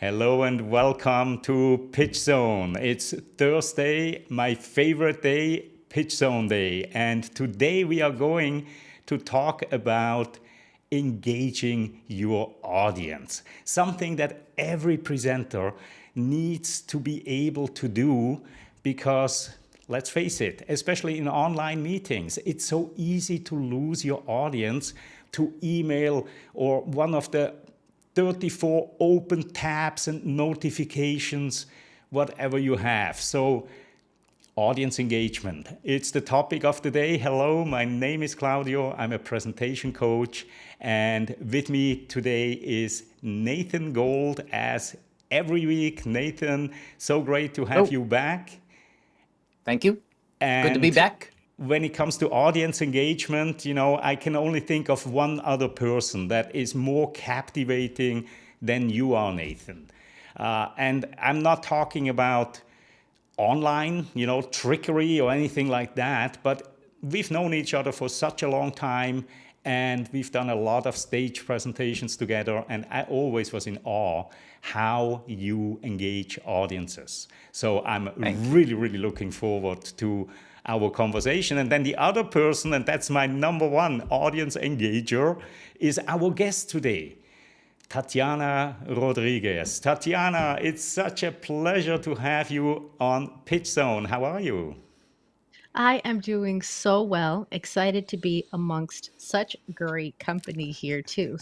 Hello and welcome to PitchZone. It's Thursday, my favorite day, PitchZone Day. And today we are going to talk about engaging your audience. Something that every presenter needs to be able to do because let's face it, especially in online meetings, it's so easy to lose your audience to email or one of the 34 open tabs and notifications, whatever you have. So audience engagement, it's the topic of the day. Hello, my name is Claudio. I'm a presentation coach. And with me today is Nathan Gold, as every week. Nathan, so great to have Oh, you back. thank you. Good to be And back. when it comes to audience engagement, I can only think of one other person that is more captivating than you are, Nathan. And I'm not talking about online, trickery or anything like that, but we've known each other for such a long time and we've done a lot of stage presentations together, and I always was in awe how you engage audiences. So I'm Thank you. really, really looking forward to our conversation. And then the other person, and that's my number one audience engager, is our guest today, Tatiana Rodriguez. Tatiana, it's such a pleasure to have you on PitchZone. How are you? I am doing so well, excited to be amongst such great company here too.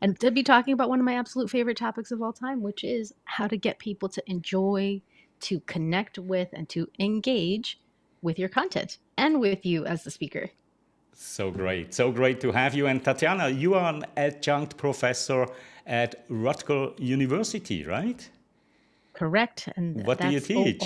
And to be talking about one of my absolute favorite topics of all time, which is how to get people to enjoy, to connect with, and to engage with your content and with you as the speaker. So great. So great to have you. And Tatiana, you are an adjunct professor at Rutgers University, right? Correct. And What do you teach?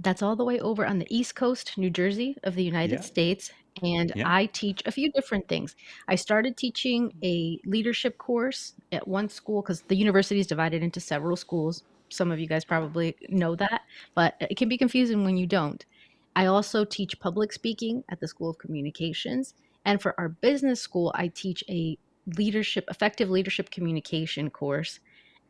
that's all the way over on the East Coast, New Jersey of the United Yeah, States. And yeah, I teach a few different things. I started teaching a leadership course at one school because the university is divided into several schools. Some of you guys probably know that, but it can be confusing when you don't. I also teach public speaking at the School of Communications. And for our business school, I teach a effective leadership communication course.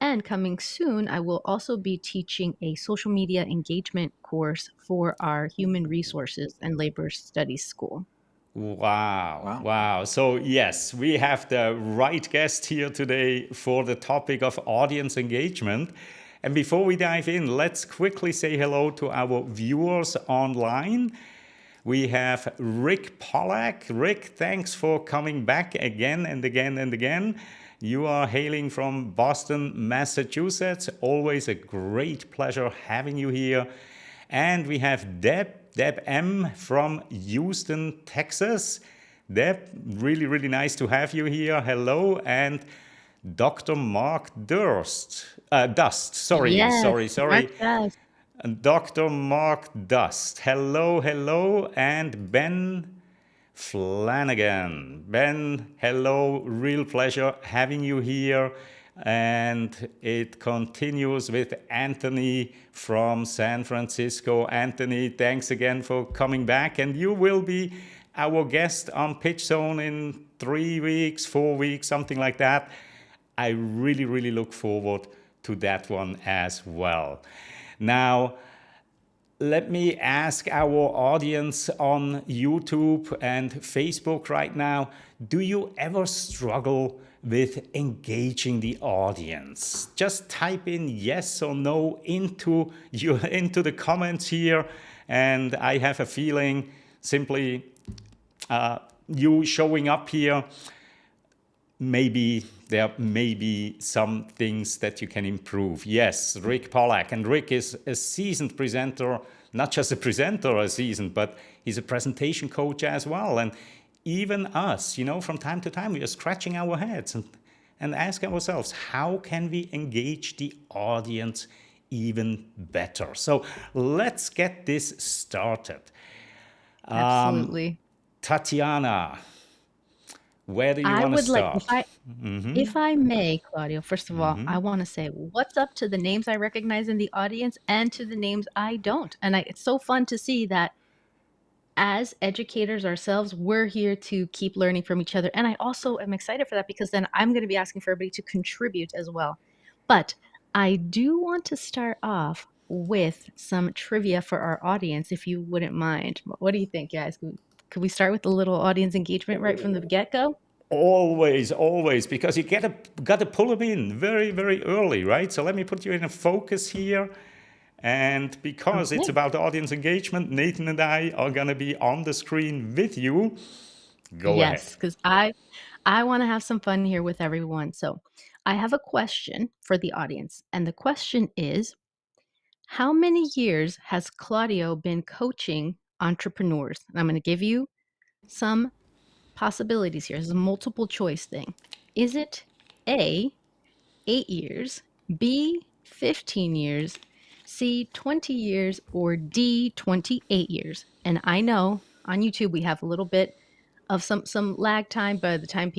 And coming soon, I will also be teaching a social media engagement course for our human resources and labor studies school. Wow, Wow. wow. So, yes, we have the right guest here today for the topic of audience engagement. And before we dive in, let's quickly say hello to our viewers online. We have Rick Pollack. Rick, thanks for coming back again and again and again. You are hailing from Boston, Massachusetts. Always a great pleasure having you here. And we have Deb M from Houston, Texas. Deb, really, really nice to have you here. Hello. And Dr. Mark Dust. Sorry, Yes, sorry, Mark sorry. Best. And Dr. Mark Dust. Hello, hello. And Ben Flanagan. Ben, hello. Real pleasure having you here. And it continues with Anthony from San Francisco. Anthony, thanks again for coming back. And you will be our guest on Pitch Zone in 3 weeks, 4 weeks, something like that. I really, really look forward to that one as well. Now, let me ask our audience on YouTube and Facebook right now, do you ever struggle with engaging the audience? Just type in yes or no into the comments here, and I have a feeling simply you showing up here, maybe there may be some things that you can improve. Yes, Rick Pollack. And Rick is a seasoned presenter, not just a presenter, a seasoned, but he's a presentation coach as well. And even us, from time to time, we are scratching our heads and ask ourselves, how can we engage the audience even better? So let's get this started. Absolutely. Tatiana, where do you I want to would like start? if I may, Claudio, first of all, I want to say what's up to the names I recognize in the audience and to the names I don't. It's so fun to see that as educators ourselves, we're here to keep learning from each other. And I also am excited for that because then I'm going to be asking for everybody to contribute as well. But I do want to start off with some trivia for our audience, if you wouldn't mind. What do you think, guys? Could we start with a little audience engagement right from the get-go? Always, always, because you gotta pull them in very, very early, right? So let me put you in a focus here. And because it's Okay. about audience engagement, Nathan and I are gonna be on the screen with you. Go ahead. Yes, because I want to have some fun here with everyone. So I have a question for the audience, and the question is, how many years has Claudio been coaching entrepreneurs? And I'm going to give you some possibilities here. This is a multiple choice thing. Is it A, 8 years, B, 15 years, C, 20 years, or D, 28 years? And I know on YouTube we have a little bit of some lag time by the time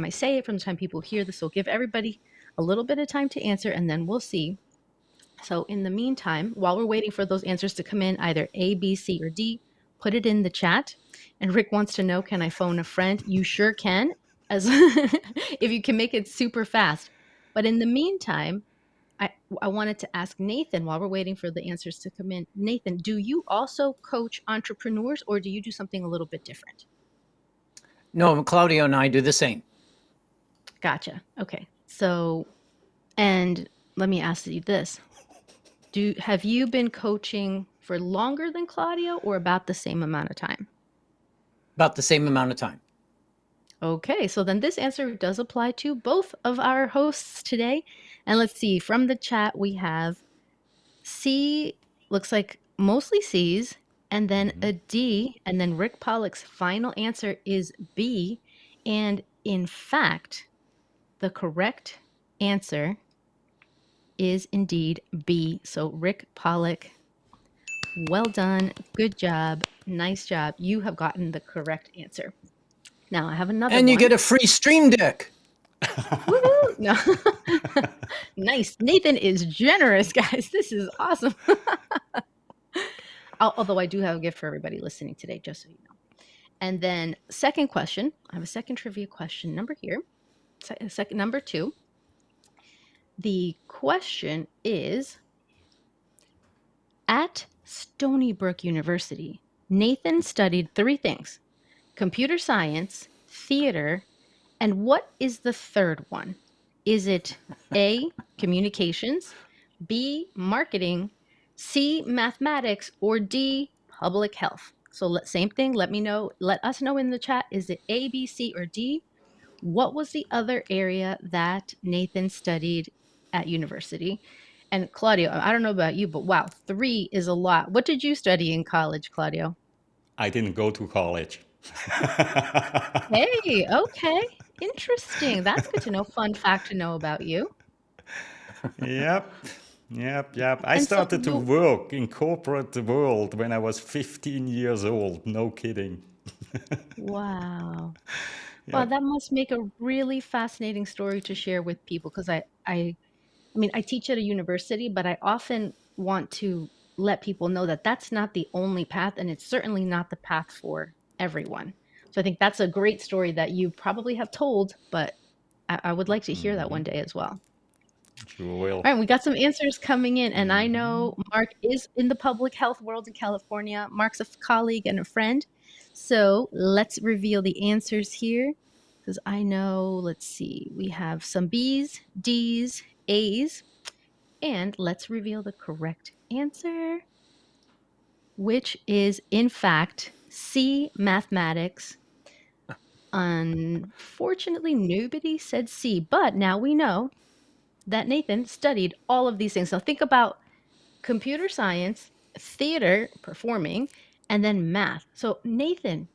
I say it, from the time people hear this. So give everybody a little bit of time to answer, and then we'll see. So in the meantime, while we're waiting for those answers to come in, either A, B, C, or D, put it in the chat. And Rick wants to know, can I phone a friend? You sure can, as if you can make it super fast. But in the meantime, I wanted to ask Nathan, while we're waiting for the answers to come in. Nathan, do you also coach entrepreneurs, or do you do something a little bit different? No, Claudio and I do the same. Gotcha. Okay. So, and let me ask you this. Have you been coaching for longer than Claudio or about the same amount of time? About the same amount of time. Okay, so then this answer does apply to both of our hosts today. And let's see, from the chat we have C, looks like mostly C's, and then a D, and then Rick Pollock's final answer is B. And in fact, the correct answer is indeed B. So Rick Pollock, well done. Good job. Nice job. You have gotten the correct answer. Now I have another And you one. get a free Stream Deck. Woohoo! No. Nice. Nathan is generous, guys. This is awesome. Although I do have a gift for everybody listening today, just so you know. And then second question, I have a second trivia question number here. Second number 2. The question is, at Stony Brook University, Nathan studied 3 things: computer science, theater, and what is the third one? Is it A, communications, B, marketing, C, mathematics, or D, public health? So same thing, let us know in the chat. Is it A, B, C, or D? What was the other area that Nathan studied at university? And Claudio, I don't know about you, but wow, 3 is a lot. What did you study in college, Claudio? I didn't go to college. Hey, okay. Interesting. That's good to know. Fun fact to know about you. Yep. Yep. I And so started to work in corporate world when I was 15 years old. No kidding. wow. Yep. Well, that must make a really fascinating story to share with people, because I mean, I teach at a university, but I often want to let people know that that's not the only path, and it's certainly not the path for everyone. So I think that's a great story that you probably have told, but I would like to hear that one day as well. Sure will. All right, we got some answers coming in, and I know Mark is in the public health world in California. Mark's a colleague and a friend. So let's reveal the answers here, because I know, let's see, we have some B's, D's, A's, and let's reveal the correct answer, which is, in fact, C, mathematics. Unfortunately, nobody said C, but now we know that Nathan studied all of these things. So think about computer science, theater, performing, and then math. So Nathan,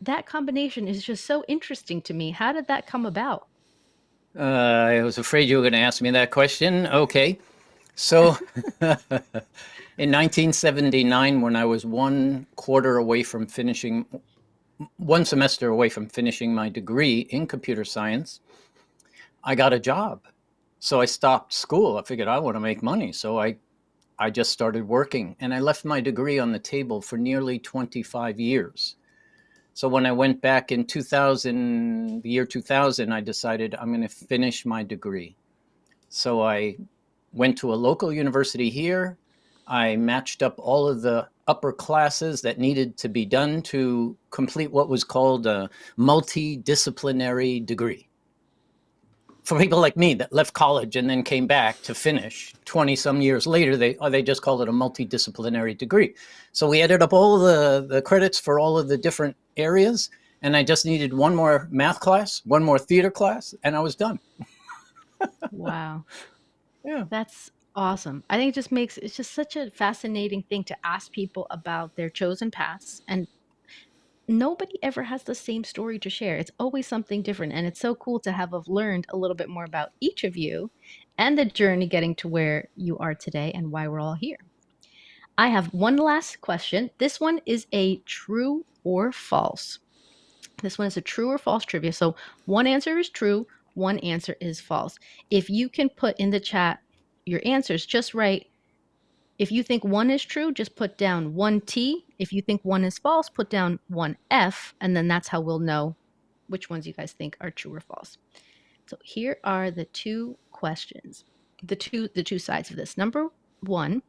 that combination is just so interesting to me. How did that come about? I was afraid you were going to ask me that question. Okay. So in 1979, when I was one semester away from finishing my degree in computer science, I got a job. So I stopped school. I figured I want to make money. So I just started working, and I left my degree on the table for nearly 25 years. So when I went back in the year 2000, I decided I'm going to finish my degree. So I went to a local university here. I matched up all of the upper classes that needed to be done to complete what was called a multidisciplinary degree. For people like me that left college and then came back to finish 20 some years later, they just called it a multidisciplinary degree. So we added up all the credits for all of the different areas, and I just needed one more math class, one more theater class, and I was done. Wow. Yeah. That's awesome. I think it's just such a fascinating thing to ask people about their chosen paths. And nobody ever has the same story to share. It's always something different. And it's so cool to have learned a little bit more about each of you and the journey getting to where you are today and why we're all here. I have one last question. This one is a true or false. This one is a true or false trivia. So one answer is true, one answer is false. If you can put in the chat your answers, just write, if you think one is true, just put down 1T. If you think one is false, put down 1F. And then that's how we'll know which ones you guys think are true or false. So here are the two questions, the two sides of this. Number one,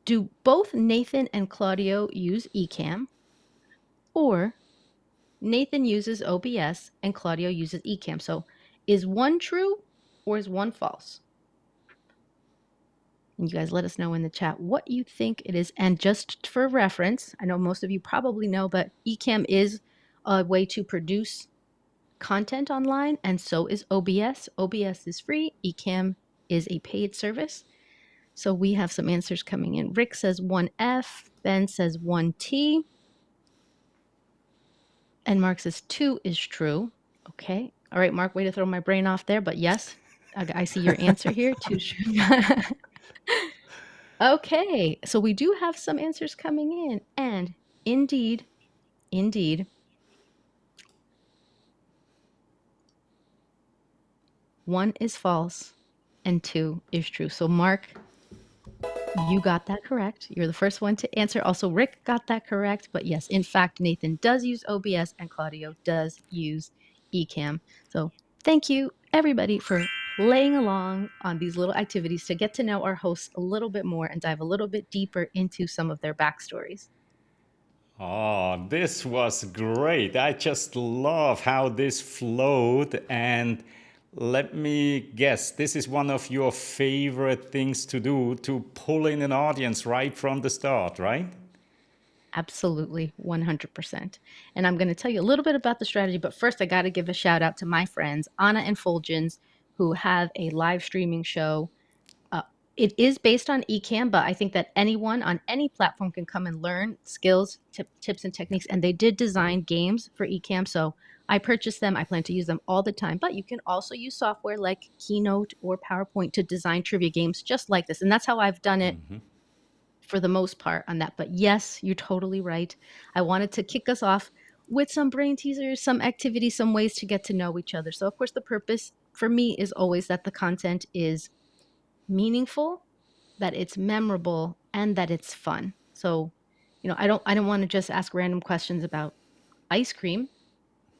do both Nathan and Claudio use Ecamm? Or Nathan uses OBS and Claudio uses Ecamm. So is one true or is one false? And you guys let us know in the chat what you think it is. And just for reference, I know most of you probably know, but Ecamm is a way to produce content online, and so is OBS. OBS is free. Ecamm is a paid service. So we have some answers coming in. Rick says 1F. Ben says 1T. And Mark says 2 is true. Okay. All right, Mark, way to throw my brain off there. But yes, I see your answer here. 2 is true. Okay. So we do have some answers coming in. And indeed, 1 is false and 2 is true. So Mark, you got that correct. You're the first one to answer. Also, Rick got that correct. But yes, in fact, Nathan does use OBS and Claudio does use Ecamm. So thank you, everybody, for playing along on these little activities to get to know our hosts a little bit more and dive a little bit deeper into some of their backstories. Oh, this was great. I just love how this flowed. And let me guess, this is one of your favorite things to do, to pull in an audience right from the start, right? Absolutely, 100%. And I'm going to tell you a little bit about the strategy, but first I got to give a shout out to my friends, Anna and Fulgens, who have a live streaming show. It is based on Ecamm, but I think that anyone on any platform can come and learn skills, tips, and techniques. And they did design games for Ecamm, so I purchased them. I plan to use them all the time. But you can also use software like Keynote or PowerPoint to design trivia games just like this. And that's how I've done it for the most part on that. But yes, you're totally right. I wanted to kick us off with some brain teasers, some activities, some ways to get to know each other. So of course, the purpose for me is always that the content is meaningful, that it's memorable, and that it's fun. So, I don't want to just ask random questions about ice cream,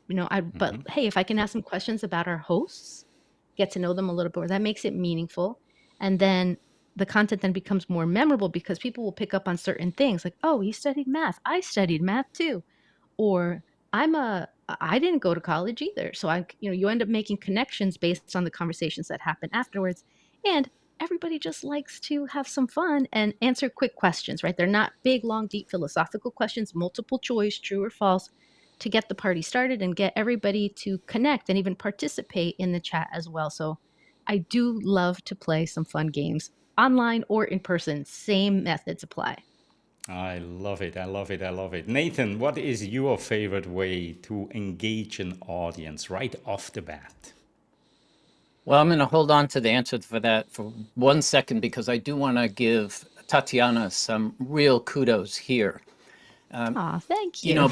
but hey, if I can ask some questions about our hosts, get to know them a little bit more, that makes it meaningful. And then the content then becomes more memorable because people will pick up on certain things like, oh, he studied math. I studied math too. Or I didn't go to college either. So you end up making connections based on the conversations that happen afterwards. And everybody just likes to have some fun and answer quick questions, right? They're not big, long, deep philosophical questions, multiple choice, true or false, to get the party started and get everybody to connect and even participate in the chat as well. So I do love to play some fun games online or in person. Same methods apply. I love it. I love it. I love it. Nathan, what is your favorite way to engage an audience right off the bat? Well, I'm going to hold on to the answer for that for 1 second because I do want to give Tatiana some real kudos here. Thank you.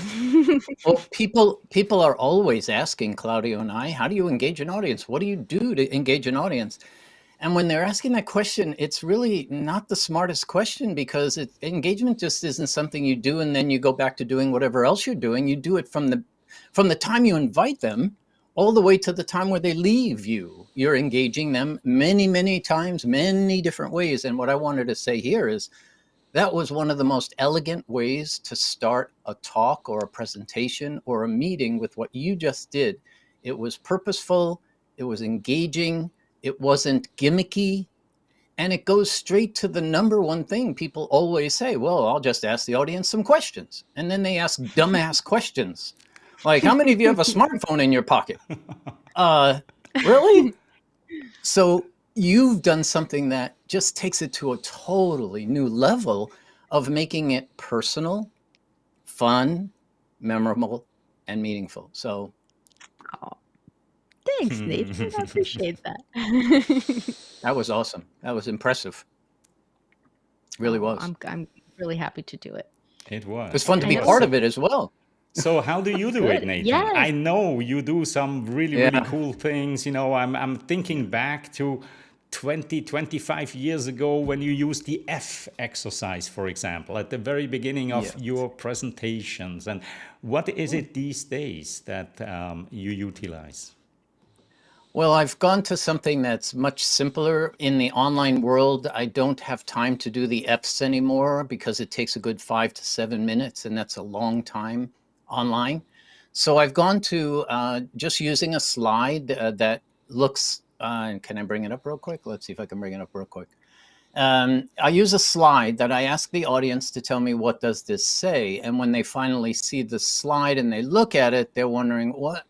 Well, people are always asking Claudio and I, how do you engage an audience? What do you do to engage an audience? And when they're asking that question, it's really not the smartest question because engagement just isn't something you do and then you go back to doing whatever else you're doing. You do it from the time you invite them all the way to the time where they leave you. You're engaging them many, many times, many different ways. And what I wanted to say here is that was one of the most elegant ways to start a talk or a presentation or a meeting with what you just did. It was purposeful, it was engaging, it wasn't gimmicky, and it goes straight to the number one thing people always say. Well, I'll just ask the audience some questions. And then they ask dumbass questions. Like, how many of you have a smartphone in your pocket? Really? So you've done something that just takes it to a totally new level of making it personal, fun, memorable, and meaningful. So Oh, thanks, Nathan. I appreciate that. that was awesome. That was impressive. Really Oh, was. I'm really happy to do it. It It was was. fun to I be know. part of it as well. So how do you do it, Good. Nathan? Yes. I know you do some really, really Yeah. cool things. You know, I'm thinking back to 20, 25 years ago when you used the F exercise, for example, at the very beginning of Yes. your presentations. And what is it these days that you utilize? Well, I've gone to something that's much simpler. In the online world, I don't have time to do the Fs anymore because it takes a good 5 to 7 minutes, and that's a long time online. So I've gone to just using a slide that looks, can I bring it up real quick? Let's see if I can bring it up real quick. I use a slide that I ask the audience to tell me, what does this say? And when they finally see the slide and they look at it, they're wondering, what?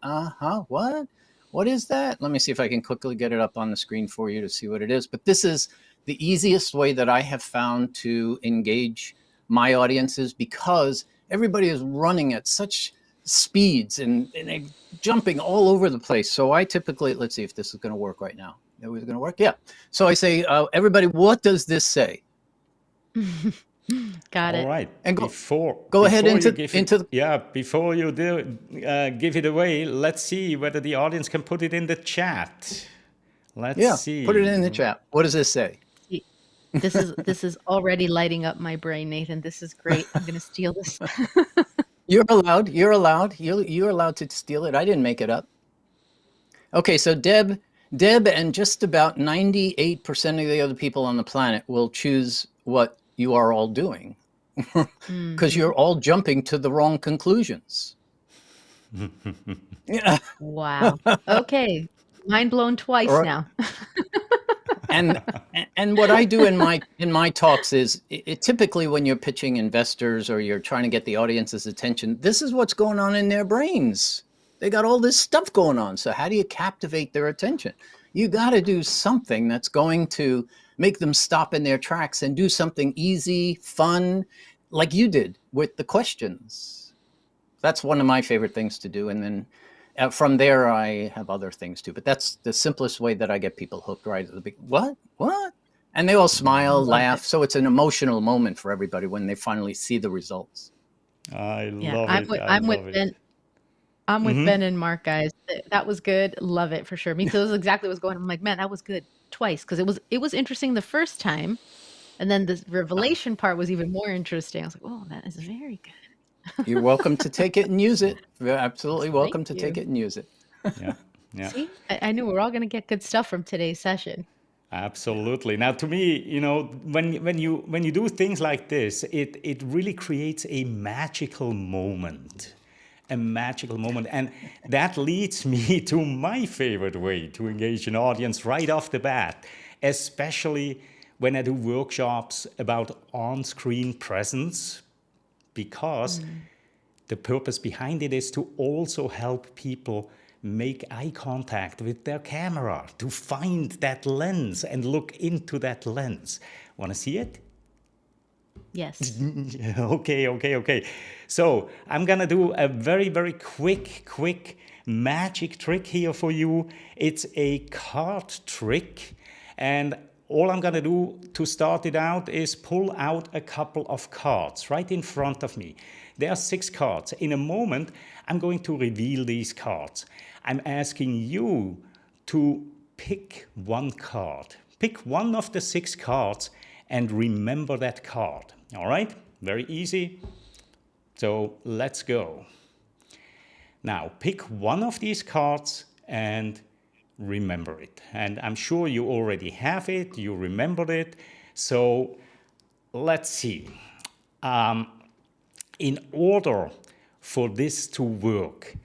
What? What is that? Let me see if I can quickly get it up on the screen for you to see what it is. But this is the easiest way that I have found to engage my audiences, because everybody is running at such speeds and they're jumping all over the place. So I typically, let's see if this is going to work right now. Is it going to work? Yeah. So I say, everybody, what does this say? Got All it. right. And Before ahead you into give into it, yeah, before you do give it away, let's see whether the audience can put it in the chat. Let's yeah, put it see. in the chat. What does this say? See, this is already lighting up my brain, Nathan. This is great. I'm gonna steal this. You're allowed. You're allowed. You're allowed to steal it. I didn't make it up. Okay, so Deb, and just about 98% of the other people on the planet will choose what you are all doing, because you're all jumping to the wrong conclusions. Yeah. Wow. Okay. Mind blown twice Or- now. and what I do in my talks is, it typically when you're pitching investors or you're trying to get the audience's attention, this is what's going on in their brains. They got all this stuff going on. So how do you captivate their attention? You got to do something that's going to make them stop in their tracks and do something easy, fun, like you did with the questions. That's one of my favorite things to do. And then from there, I have other things too. But that's the simplest way that I get people hooked right at the beginning. What? And they all smile, Love laugh. it. So it's an emotional moment for everybody when they finally see the results. I Yeah, love I'm it. with, I I'm with love it. Ben. I'm with Ben and Mark, guys. That was good. Love it for sure. Because it was exactly what was going on. I'm like, man, that was good twice. Because it was interesting the first time, and then the revelation part was even more interesting. I was like, oh, that is very good. You're welcome to take it and use it. You're absolutely welcome to Thank take you. it and use it. Yeah. Yeah. See, I knew we're all gonna get good stuff from today's session. Absolutely. Now, to me, you know, when you do things like this, it really creates a magical moment, and that leads me to my favorite way to engage an audience right off the bat, especially when I do workshops about on-screen presence, because the purpose behind it is to also help people make eye contact with their camera, to find that lens and look into that lens. Want to see it? Yes. Okay. So I'm gonna do a very, very quick magic trick here for you. It's a card trick, and all I'm gonna do to start it out is pull out a couple of cards right in front of me. There are 6 cards. In a moment, I'm going to reveal these cards. I'm asking you to pick one card. Pick one of the 6 cards and remember that card. All right? Very easy. So let's go. Now, pick one of these cards and remember it. And I'm sure you already have it, you remembered it. So let's see. In order for this to work,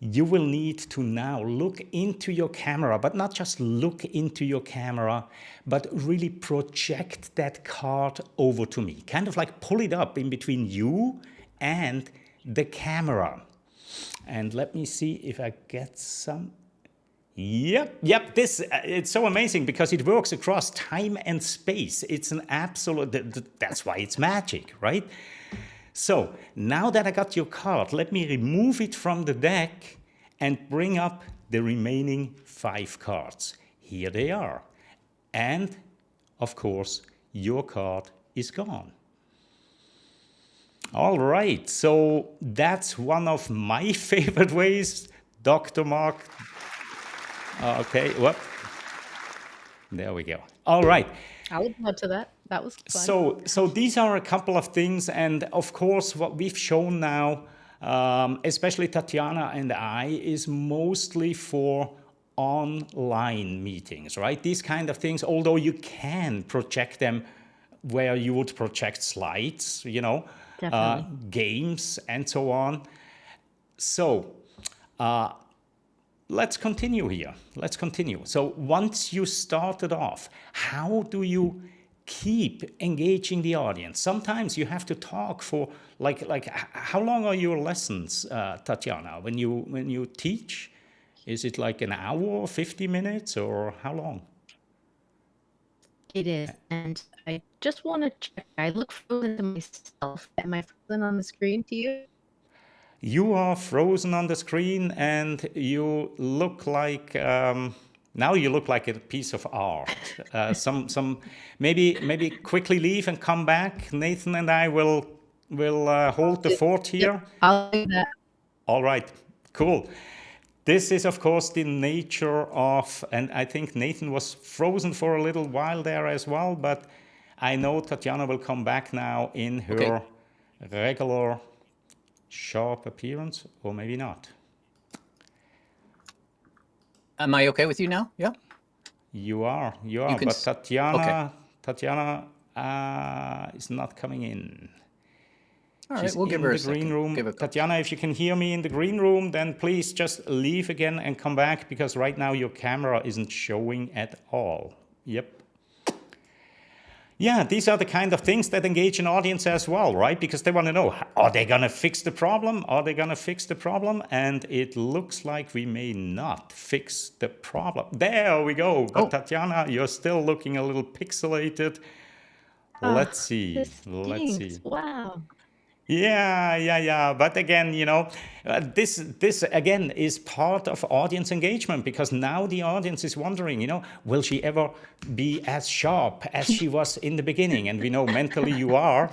you will need to now look into your camera, but not just look into your camera, but really project that card over to me. Kind of like pull it up in between you and the camera. And let me see if I get some. Yep. This it's so amazing because it works across time and space. It's an absolute. That's why it's magic, right? So now that I got your card, let me remove it from the deck and bring up the remaining 5 cards. Here they are. And, of course, your card is gone. All right, so that's one of my favorite ways, Dr. Mark. Okay, whoop. There we go. All right. I would love to that. That was fun. So these are a couple of things, and of course, what we've shown now, especially Tatiana and I, is mostly for online meetings, right? These kind of things, although you can project them where you would project slides, Definitely. games, and so on. So let's continue here. Let's continue. So once you started off, how do you keep engaging the audience? Sometimes you have to talk for how long are your lessons, Tatiana? When you teach, is it like an hour, 50 minutes, or how long? It is. And I just want to check. I look frozen to myself. Am I frozen on the screen to you? You are frozen on the screen, and you look like now you look like a piece of art. Maybe quickly leave and come back. Nathan and I will hold the fort here. Yep, I'll do that. All right, cool. This is, of course, the nature of, and I think Nathan was frozen for a little while there as well, but I know Tatiana will come back now in her regular sharp appearance, or maybe not. Am I okay with you now? Yeah. You are, but Tatiana is not coming in. All right, She's we'll give her in the green room. Tatiana, if you can hear me in the green room, then please just leave again and come back, because right now your camera isn't showing at all. Yep. Yeah, these are the kind of things that engage an audience as well, right? Because they want to know, are they going to fix the problem? Are they going to fix the problem? And it looks like we may not fix the problem. There we go. But Tatiana, you're still looking a little pixelated. Let's see. Let's see. Wow. Yeah. But again, this again is part of audience engagement, because now the audience is wondering, will she ever be as sharp as she was in the beginning? And we know mentally you are.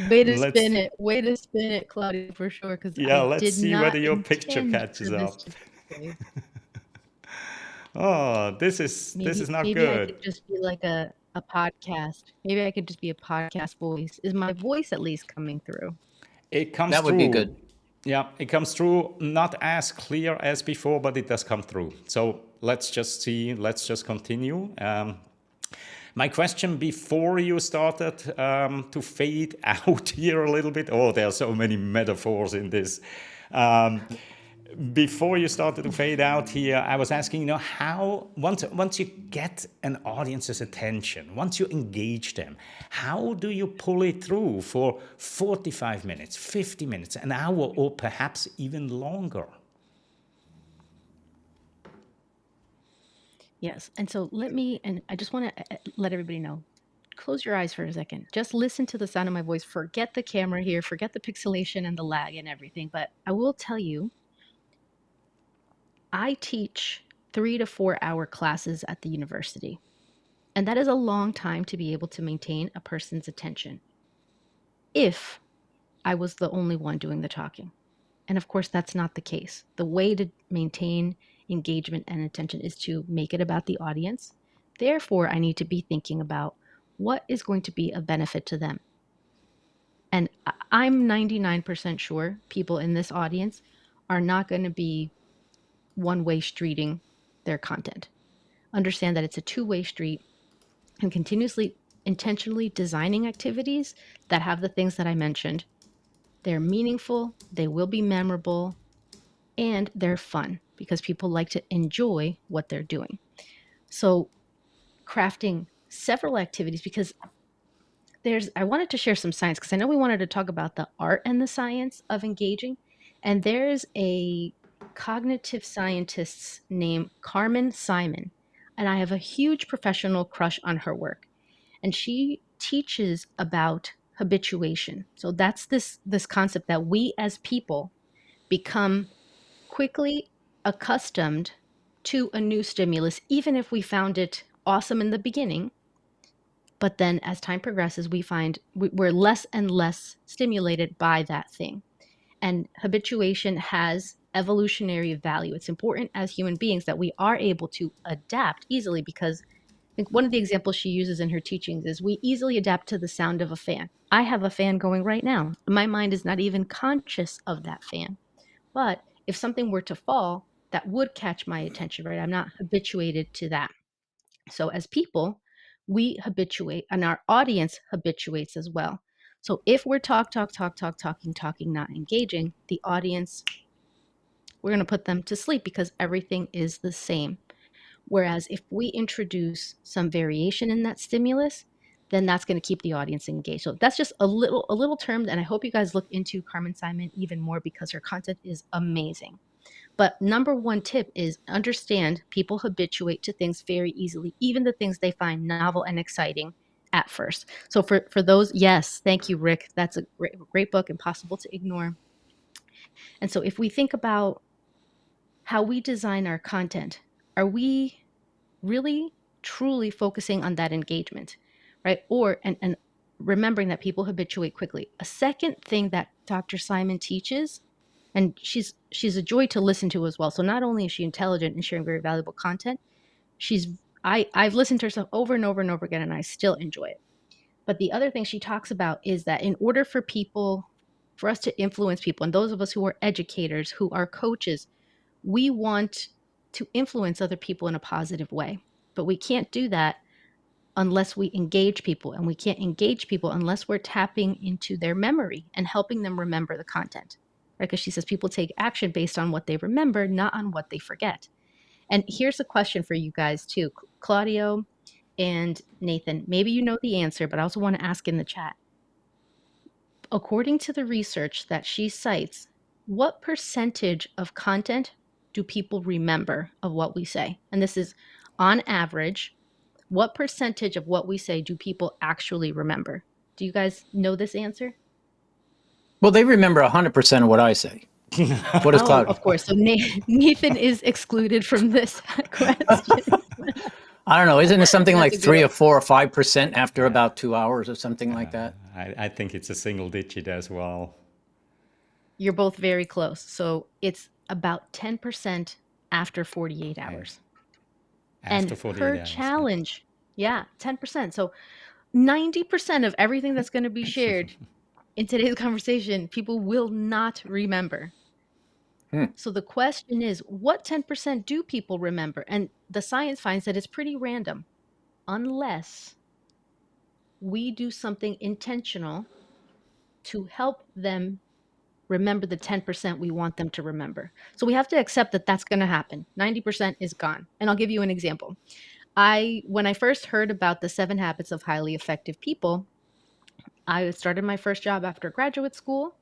Way to spin it, Claudia, for sure. Because let's see whether your picture catches up. Oh, this is not good. Maybe I could just be like a podcast. Maybe I could just be a podcast voice. Is my voice at least coming through? It comes through. That would be good. Yeah, it comes through, not as clear as before, but it does come through. So let's just see. Let's just continue. My question before you started to fade out here a little bit. Oh, there are so many metaphors in this. Before you started to fade out here, I was asking, how, once you get an audience's attention, once you engage them, how do you pull it through for 45 minutes, 50 minutes, an hour, or perhaps even longer? Yes, and so I just want to let everybody know, close your eyes for a second. Just listen to the sound of my voice. Forget the camera here, forget the pixelation and the lag and everything. But I will tell you, I teach 3 to 4 hour classes at the university, and that is a long time to be able to maintain a person's attention if I was the only one doing the talking. And of course, that's not the case. The way to maintain engagement and attention is to make it about the audience. Therefore, I need to be thinking about what is going to be a benefit to them. And I'm 99% sure people in this audience are not going to be one-way streeting their content. Understand that it's a two-way street, and continuously, intentionally designing activities that have the things that I mentioned. They're meaningful, they will be memorable, and they're fun because people like to enjoy what they're doing. So crafting several activities, because I wanted to share some science, because I know we wanted to talk about the art and the science of engaging. And there's a cognitive scientist named Carmen Simon, and I have a huge professional crush on her work. And she teaches about habituation. So that's this concept that we as people become quickly accustomed to a new stimulus, even if we found it awesome in the beginning. But then as time progresses, we find we're less and less stimulated by that thing. And habituation has evolutionary value. It's important as human beings that we are able to adapt easily, because I think one of the examples she uses in her teachings is we easily adapt to the sound of a fan. I have a fan going right now. My mind is not even conscious of that fan. But if something were to fall, that would catch my attention, right? I'm not habituated to that. So as people, we habituate, and our audience habituates as well. So if we're talking, not engaging, the audience, we're going to put them to sleep because everything is the same. Whereas if we introduce some variation in that stimulus, then that's going to keep the audience engaged. So that's just a little term, and I hope you guys look into Carmen Simon even more because her content is amazing. But number one tip is understand people habituate to things very easily, even the things they find novel and exciting at first. So for those, yes, thank you, Rick. That's a great book, Impossible to Ignore. And so if we think about how we design our content, are we really truly focusing on that engagement, right? Or and remembering that people habituate quickly. A second thing that Dr. Simon teaches, and she's a joy to listen to as well. So not only is she intelligent and sharing very valuable content, I've listened to her stuff over and over and over again, and I still enjoy it. But the other thing she talks about is that in order for us to influence people, and those of us who are educators, who are coaches, we want to influence other people in a positive way. But we can't do that unless we engage people, and we can't engage people unless we're tapping into their memory and helping them remember the content. Right? Because she says people take action based on what they remember, not on what they forget. And here's a question for you guys too, Claudio and Nathan. Maybe you know the answer, but I also want to ask in the chat. According to the research that she cites, what percentage of content do people remember of what we say? And this is on average. What percentage of what we say do people actually remember? Do you guys know this answer? Well, they remember 100% of what I say. What is Claudia? Of course. So Nathan is excluded from this question. I don't know. Isn't it something like That's a 3 good or 4 or 5% after about 2 hours or something like that? I think it's a single digit as well. You're both very close. So it's about 10% after 48 hours. After 48 her hours. challenge, yeah, 10%. So 90% of everything that's going to be shared in today's conversation, people will not remember. So the question is, what 10% do people remember? And the science finds that it's pretty random, unless we do something intentional to help them remember the 10% we want them to remember. So we have to accept that that's going to happen. 90% is gone. And I'll give you an example. When I first heard about the 7 habits of highly effective people, I started my first job after graduate school.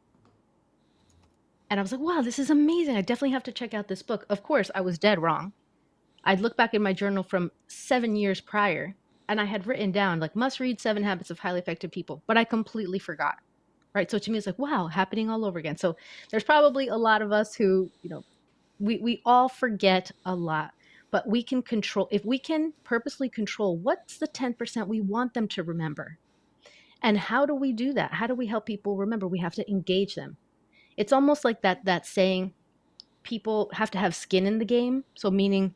And I was like, wow, this is amazing. I definitely have to check out this book. Of course, I was dead wrong. I'd look back in my journal from 7 years prior, and I had written down, like, must read 7 habits of highly effective people, but I completely forgot. Right. So to me, it's like, wow, happening all over again. So there's probably a lot of us who, we all forget a lot, but we can control, if we can purposely control what's the 10% we want them to remember. And how do we do that? How do we help people remember? We have to engage them. It's almost like that saying, people have to have skin in the game. So meaning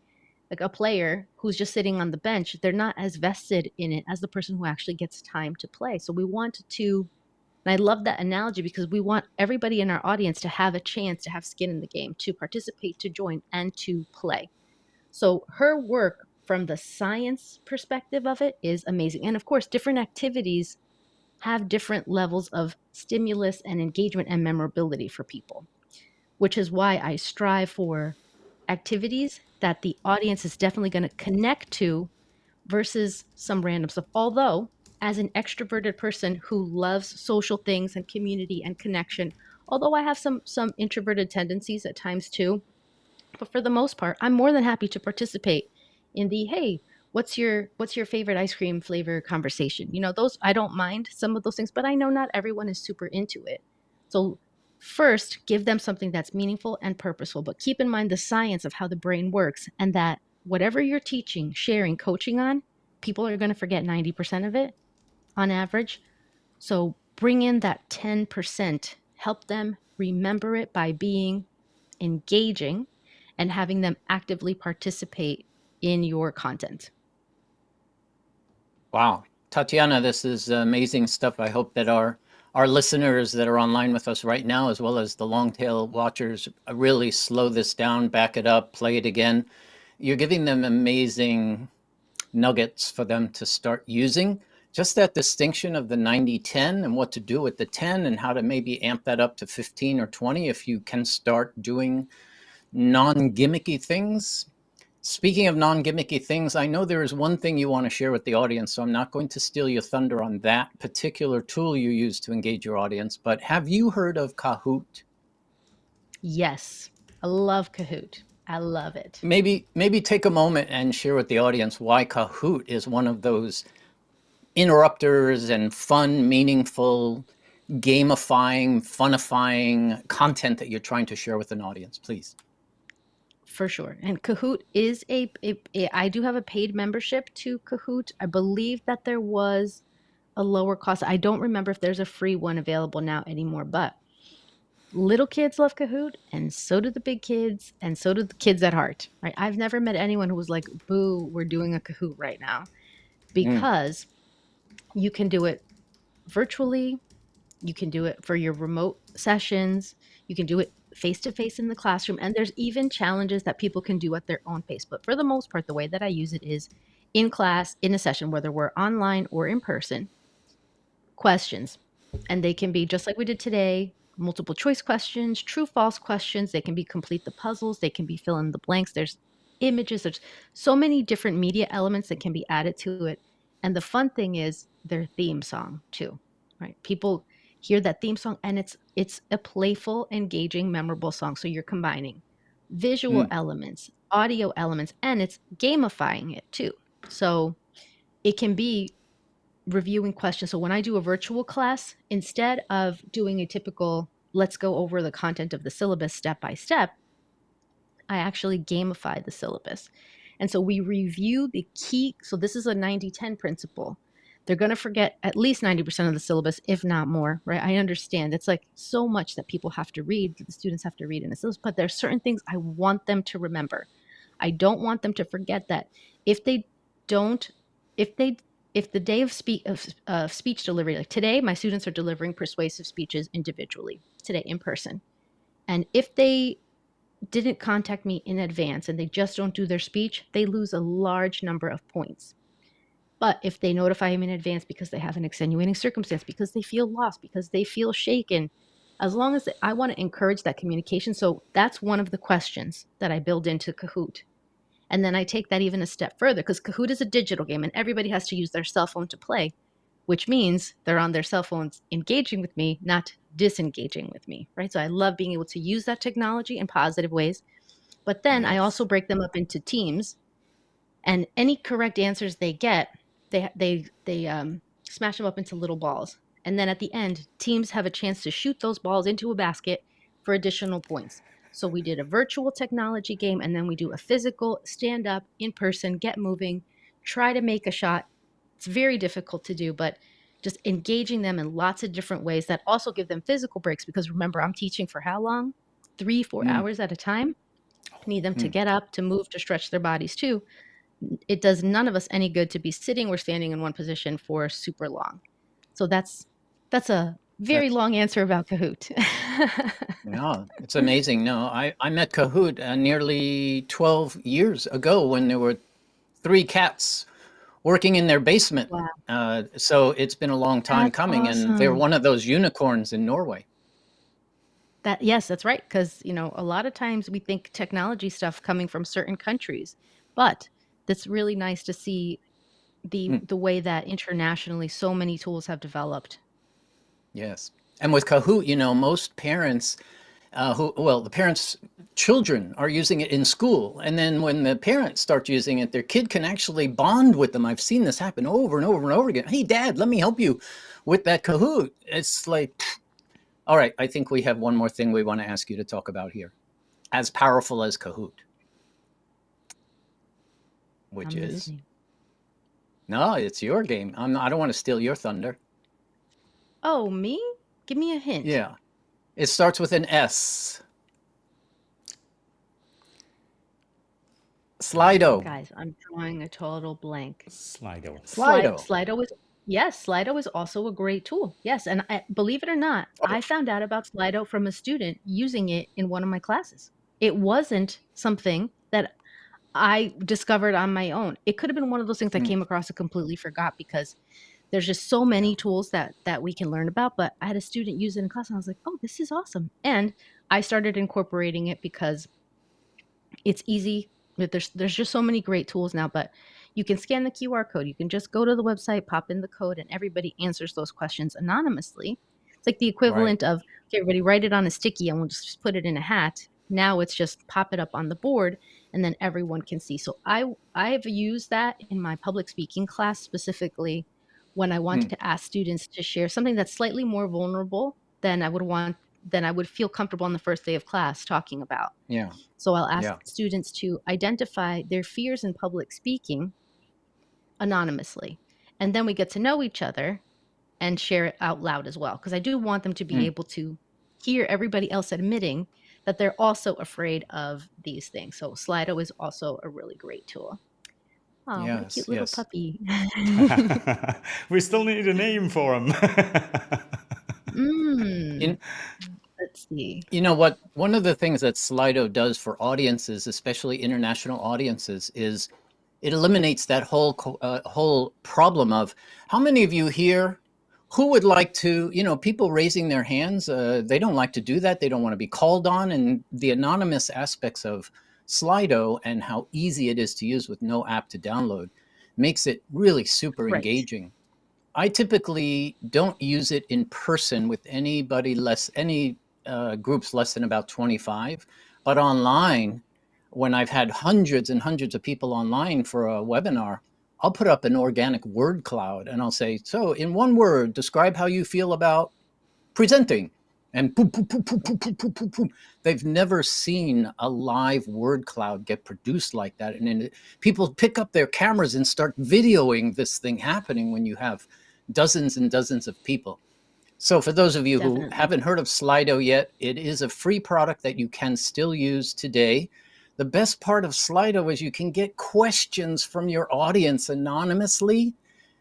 like a player who's just sitting on the bench, they're not as vested in it as the person who actually gets time to play. So we want to And I love that analogy because we want everybody in our audience to have a chance to have skin in the game, to participate, to join, and to play. So her work from the science perspective of it is amazing. And of course, different activities have different levels of stimulus and engagement and memorability for people, which is why I strive for activities that the audience is definitely going to connect to versus some random stuff. Although, as an extroverted person who loves social things and community and connection, although I have some introverted tendencies at times too, but for the most part, I'm more than happy to participate in the hey, what's your favorite ice cream flavor conversation. Those I don't mind some of those things, but I know not everyone is super into it. So first, give them something that's meaningful and purposeful, but keep in mind the science of how the brain works and that whatever you're teaching, sharing, coaching on, people are going to forget 90% of it on average. So bring in that 10%, help them remember it by being engaging and having them actively participate in your content. Wow. Tatiana, this is amazing stuff. I hope that our listeners that are online with us right now, as well as the long tail watchers, really slow this down, back it up, play it again. You're giving them amazing nuggets for them to start using. Just that distinction of the 90-10 and what to do with the 10 and how to maybe amp that up to 15 or 20 if you can start doing non-gimmicky things. Speaking of non-gimmicky things, I know there is one thing you want to share with the audience, so I'm not going to steal your thunder on that particular tool you use to engage your audience, but have you heard of Kahoot? Yes, I love Kahoot. I love it. Maybe take a moment and share with the audience why Kahoot is one of those interrupters and fun, meaningful, gamifying, funifying content that you're trying to share with an audience, please. For sure. And Kahoot is I do have a paid membership to Kahoot. I believe that there was a lower cost. I don't remember if there's a free one available now anymore, but little kids love Kahoot, and so do the big kids, and so do the kids at heart, right? I've never met anyone who was like, boo, we're doing a Kahoot right now, because you can do it virtually. You can do it for your remote sessions. You can do it face to face in the classroom. And there's even challenges that people can do at their own pace. But for the most part, the way that I use it is in class, in a session, whether we're online or in person, questions. And they can be just like we did today, multiple choice questions, true, false questions. They can be complete the puzzles. They can be fill in the blanks. There's images. There's so many different media elements that can be added to it. And the fun thing is their theme song too, right? People hear that theme song and it's a playful, engaging, memorable song. So you're combining visual elements, audio elements, and it's gamifying it too. So it can be reviewing questions. So when I do a virtual class, instead of doing a typical, let's go over the content of the syllabus step by step, I actually gamify the syllabus. And so we review the key. So this is a 90-10 principle. They're going to forget at least 90% of the syllabus, if not more, right? I understand it's like so much that people have to read, that the students have to read in the syllabus, but there's certain things I want them to remember. I don't want them to forget that if they don't, if the day of speech delivery, like today, my students are delivering persuasive speeches individually today in person. And if they didn't contact me in advance and they just don't do their speech, they lose a large number of points. But if they notify him in advance because they have an extenuating circumstance, because they feel lost, because they feel shaken, as long as I want to encourage that communication. So that's one of the questions that I build into Kahoot. And then I take that even a step further because Kahoot is a digital game and everybody has to use their cell phone to play, which means they're on their cell phones engaging with me, not disengaging with me, right? So I love being able to use that technology in positive ways. But then I also break them up into teams, and any correct answers they get, they smash them up into little balls. And then at the end, teams have a chance to shoot those balls into a basket for additional points. So we did a virtual technology game, and then we do a physical, stand up, in person, get moving, try to make a shot. It's very difficult to do, but just engaging them in lots of different ways that also give them physical breaks. Because remember, I'm teaching for how long? 3-4 hours at a time. I need them to get up, to move, to stretch their bodies too. It does none of us any good to be sitting or standing in one position for super long. So that's a Very long answer about Kahoot. No, it's amazing. No, I met Kahoot nearly 12 years ago when there were 3 cats working in their basement. Wow, So it's been a long time that's coming, and they're awesome. one of those unicorns in Norway. Yes, that's right. Because, a lot of times we think technology stuff coming from certain countries, but that's really nice to see Hmm. the way that internationally so many tools have developed. Yes. And with Kahoot, most parents the parents' children are using it in school. And then when the parents start using it, their kid can actually bond with them. I've seen this happen over and over and over again. Hey, Dad, let me help you with that Kahoot. It's like, all right, I think we have one more thing we want to ask you to talk about here. As powerful as Kahoot, which I'm is, listening. no, it's your game. I don't want to steal your thunder. Oh, me? Give me a hint. Yeah. It starts with an S. Slido. Guys, I'm drawing a total blank. Slido. Slido. Slido is also a great tool. Yes, and believe it or not, Oh, I found out about Slido from a student using it in one of my classes. It wasn't something that I discovered on my own. It could have been one of those things I hmm, came across and completely forgot because there's just so yeah. many tools that we can learn about. But I had a student use it in class, and I was like, "Oh, this is awesome!" And I started incorporating it because it's easy. There's just so many great tools now, but you can scan the QR code. You can just go to the website, pop in the code, and everybody answers those questions anonymously. It's like the Right. equivalent of, okay, everybody write it on a sticky and we'll just put it in a hat. Now it's just pop it up on the board and then everyone can see. So I've used that in my public speaking class specifically when I Hmm, wanted to ask students to share something that's slightly more vulnerable than I would feel comfortable on the first day of class talking about. yeah. So I'll ask Yeah. students to identify their fears in public speaking anonymously. And then we get to know each other and share it out loud as well. Because I do want them to be Hmm. able to hear everybody else admitting that they're also afraid of these things. So Slido is also a really great tool. Oh, what a Yes. cute little Yes. puppy. We still need a name for him. mm, In, let's see. You know what? One of the things that Slido does for audiences, especially international audiences, is it eliminates that whole problem of how many of you here who would like to, people raising their hands. They don't like to do that. They don't want to be called on, and the anonymous aspects of Slido and how easy it is to use with no app to download makes it really super Right. engaging. I typically don't use it in person with any groups less than about 25, but online, when I've had hundreds and hundreds of people online for a webinar, I'll put up an organic word cloud and I'll say, so in one word, describe how you feel about presenting. And boom, boom, boom, boom, boom, boom, boom, boom, boom. They've never seen a live word cloud get produced like that. And then people pick up their cameras and start videoing this thing happening when you have dozens and dozens of people. So for those of you who Definitely. haven't heard of Slido yet, it is a free product that you can still use today. The best part of Slido is you can get questions from your audience anonymously.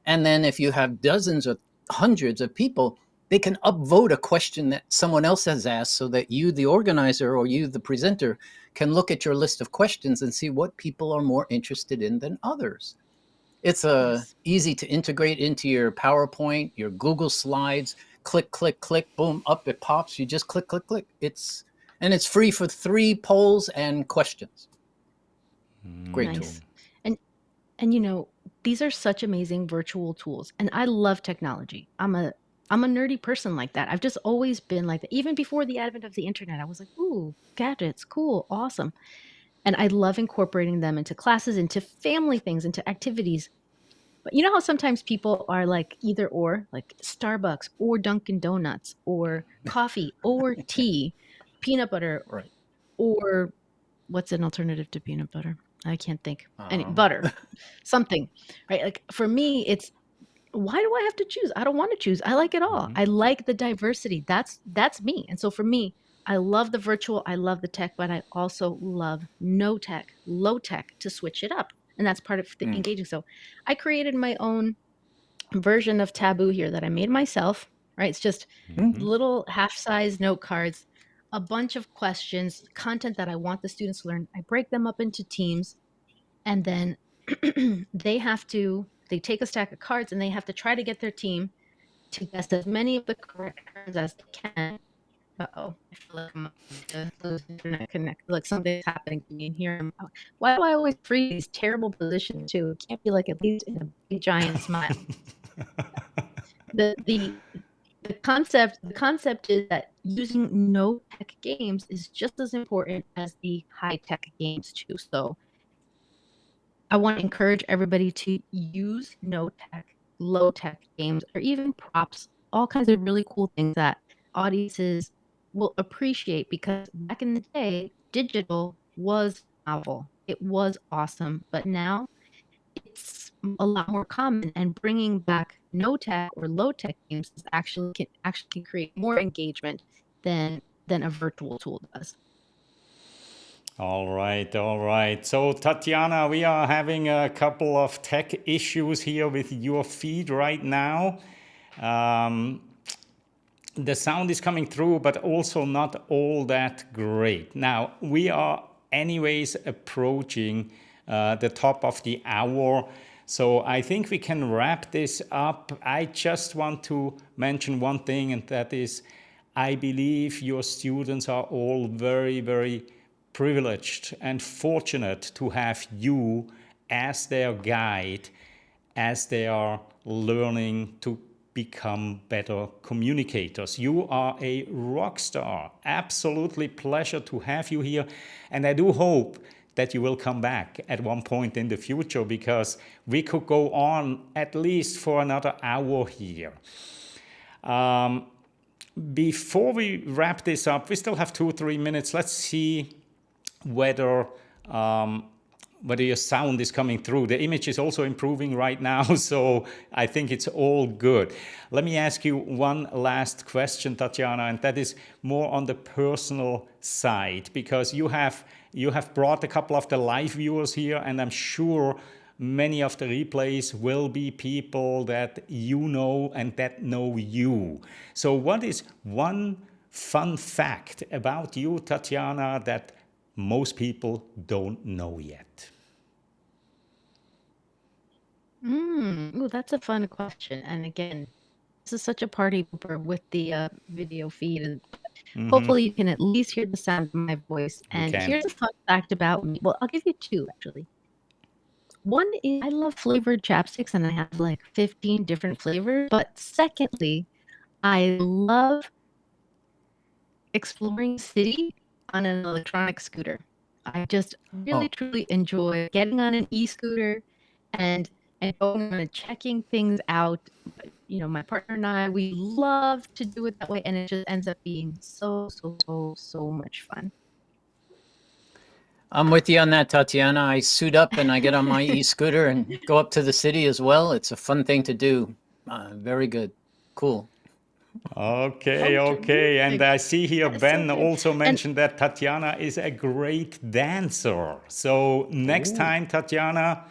And then if you have dozens or hundreds of people, they can upvote a question that someone else has asked so that you, the organizer, or you, the presenter, can look at your list of questions and see what people are more interested in than others. It's Yes. easy to integrate into your PowerPoint, your Google Slides. Click, click, click, boom, up it pops. You just click, click, click. It's free for 3 polls and questions. Great tool. Nice. And these are such amazing virtual tools. And I love technology. I'm a nerdy person like that. I've just always been like that. Even before the advent of the internet, I was like, ooh, gadgets, cool, awesome. And I love incorporating them into classes, into family things, into activities. But you know how sometimes people are like either or, like Starbucks or Dunkin' Donuts or coffee or tea, peanut butter Right. or what's an alternative to peanut butter? I can't think. Any Um, butter, something, right? Like for me, it's why do I have to choose? I don't want to choose. I like it all. I like the diversity. That's me. And so for me, I love the virtual, I love the tech, but I also love no tech, low tech to switch it up. And that's part of the mm, engaging. So I created my own version of Taboo here that I made myself. right? It's just little half-size note cards, a bunch of questions, content that I want the students to learn. I break them up into teams, and then they take a stack of cards and they have to try to get their team to guess as many of the correct terms as they can. Uh-oh, I feel like I'm to lose internet connect. Like something's happening to me in here. Why do I always freeze these terrible positions too? It can't be like at least in a big giant smile. The concept is that using no tech games is just as important as the high tech games too. So I want to encourage everybody to use no tech, low tech games, or even props, all kinds of really cool things that audiences will appreciate, because back in the day, digital was novel. It was awesome. But now it's a lot more common, and bringing back no tech or low tech games is can create more engagement than a virtual tool does. All right, all right. So, Tatiana, we are having a couple of tech issues here with your feed right now. The sound is coming through, but also not all that great. Now, we are anyways approaching the top of the hour. So I think we can wrap this up. I just want to mention one thing, and that is, I believe your students are all very, very privileged and fortunate to have you as their guide as they are learning to become better communicators. You are a rock star. Absolutely pleasure to have you here. And I do hope that you will come back at one point in the future, because we could go on at least for another hour here. Before we wrap this up, we still have 2-3 minutes. Let's see whether your sound is coming through. The image is also improving right now, so I think it's all good. Let me ask you one last question, Tatiana, and that is more on the personal side, because you have brought a couple of the live viewers here, and I'm sure many of the replays will be people that you know and that know you. So what is one fun fact about you, Tatiana, that most people don't know yet? Ooh, that's a fun question. And again, this is such a party pooper with the video feed, and hopefully you can at least hear the sound of my voice. And here's a fun fact about me. Well, I'll give you two actually. One is I love flavored chapsticks, and I have like 15 different flavors. But secondly, I love exploring city on an electronic scooter. I just really truly enjoy getting on an e-scooter and going and checking things out. You know, my partner and I, we love to do it that way, and it just ends up being so much fun. I'm with you on that, Tatiana. I suit up and I get on my e-scooter and go up to the city as well. It's a fun thing to do. Very good. Cool. Okay. And I see here Ben also mentioned that Tatiana is a great dancer. So next time, Tatiana,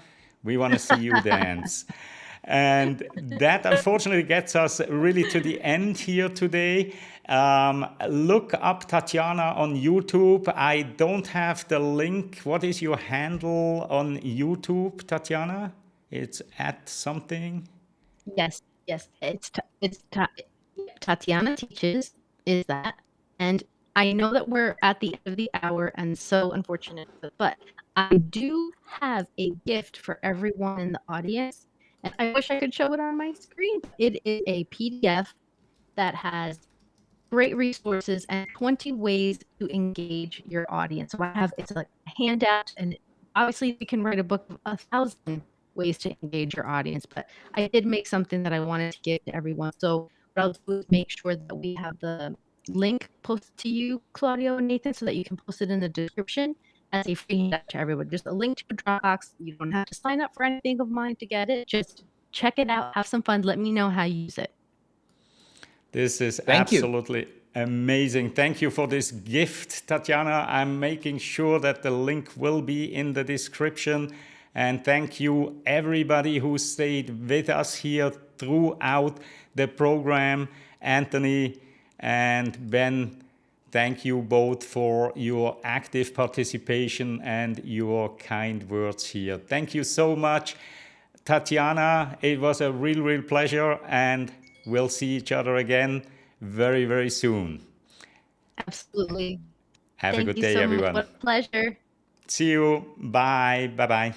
we want to see you dance. And that unfortunately gets us really to the end here today. Look up Tatiana on YouTube. I don't have the link. What is your handle on YouTube, Tatiana? It's at something. Yes. It's Tatiana Teaches is that. And I know that we're at the end of the hour, and so unfortunate, but I do have a gift for everyone in the audience. And I wish I could show it on my screen. It is a PDF that has great resources and 20 ways to engage your audience. So it's like a handout, and obviously you can write a book of 1,000 ways to engage your audience, but I did make something that I wanted to give to everyone. So what I'll do is make sure that we have the link posted to you, Claudio and Nathan, so that you can post it in the description as a free handout to everyone. Just a link to a Dropbox. You don't have to sign up for anything of mine to get it. Just check it out, have some fun. Let me know how you use it. This is absolutely amazing. Thank you for this gift, Tatiana. I'm making sure that the link will be in the description. And thank you everybody who stayed with us here throughout the program. Anthony and Ben, thank you both for your active participation and your kind words here. Thank you so much. Tatiana, it was a real pleasure, and we'll see each other again very, very soon. Absolutely. Have a Thank good you day, so much. everyone. What a pleasure. See you. Bye. Bye-bye.